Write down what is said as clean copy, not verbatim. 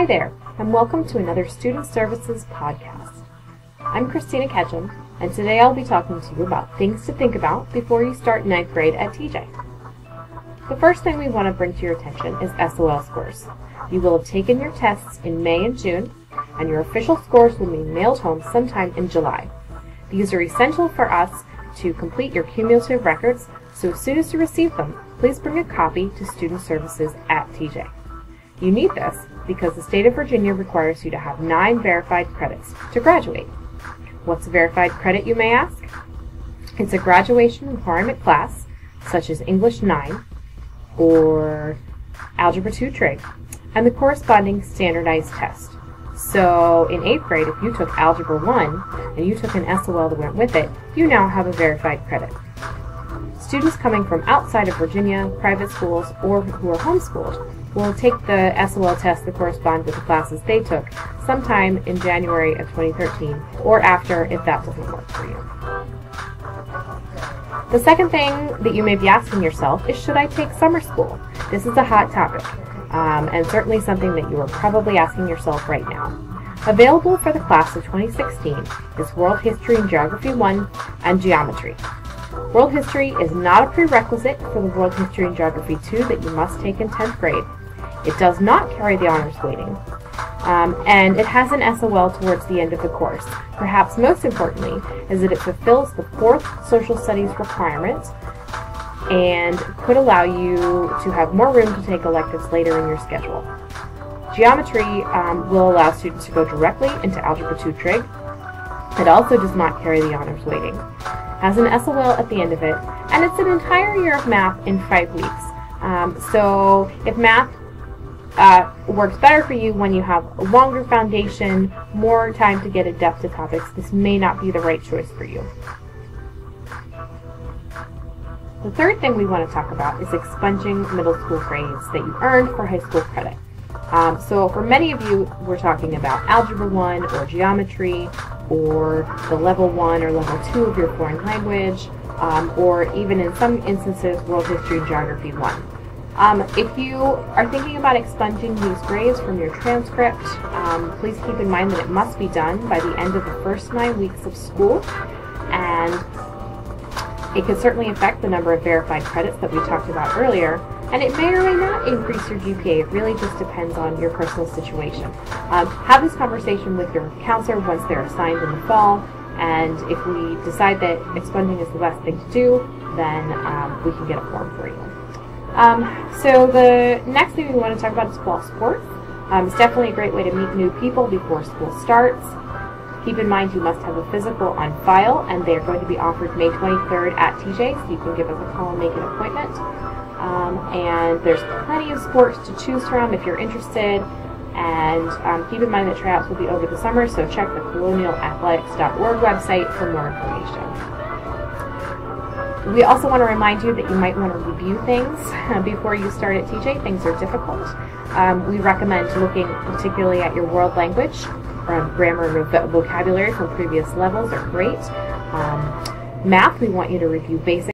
Hi there, and welcome to another Student Services podcast. I'm Christina Ketchum, and today I'll be talking to you about things to think about before you start 9th grade at TJ. The first thing we want to bring to your attention is SOL scores. You will have taken your tests in May and June, and your official scores will be mailed home sometime in July. These are essential for us to complete your cumulative records, so as soon as you receive them, please bring a copy to Student Services at TJ. You need this because the state of Virginia requires you to have 9 verified credits to graduate. What's a verified credit, you may ask? It's a graduation requirement class, such as English 9 or Algebra 2 Trig, and the corresponding standardized test. So in 8th grade, if you took Algebra 1 and you took an SOL that went with it, you now have a verified credit. Students coming from outside of Virginia, private schools, or who are homeschooled will take the SOL tests that correspond with the classes they took sometime in January of 2013 or after if that doesn't work for you. The second thing that you may be asking yourself is, should I take summer school? This is a hot topic, and certainly something that you are probably asking yourself right now. Available for the class of 2016 is World History and Geography 1 and Geometry. World History is not a prerequisite for the World History and Geography 2 that you must take in 10th grade. It does not carry the honors weighting, and it has an SOL towards the end of the course. Perhaps most importantly is that it fulfills the 4th social studies requirement and could allow you to have more room to take electives later in your schedule. Geometry will allow students to go directly into Algebra 2 Trig. It also does not carry the honors weighting. Has an SOL at the end of it, and it's an entire year of math in 5 weeks. So if math works better for you when you have a longer foundation, more time to get adept to topics, this may not be the right choice for you. The third thing we want to talk about is expunging middle school grades that you earned for high school credit. So for many of you, we're talking about Algebra 1 or Geometry or the Level 1 or Level 2 of your foreign language, or even in some instances, World History and Geography 1. If you are thinking about expunging these grades from your transcript, please keep in mind that it must be done by the end of the first 9 weeks of school, and it could certainly affect the number of verified credits that we talked about earlier, and it may or may not increase your GPA. It really just depends on your personal situation. Have this conversation with your counselor once they're assigned in the fall, and if we decide that expunging is the best thing to do, then we can get a form for you. So the next thing we want to talk about is fall sports. It's definitely a great way to meet new people before school starts. Keep in mind you must have a physical on file, and they are going to be offered May 23rd at TJ, so you can give us a call and make an appointment. And there's plenty of sports to choose from if you're interested, and keep in mind that tryouts will be over the summer, so check the colonialathletics.org website for more information. We also want to remind you that you might want to review things before you start at TJ. Things are difficult. We recommend looking particularly at your world language. Grammar and vocabulary from previous levels are great. Math, we want you to review basic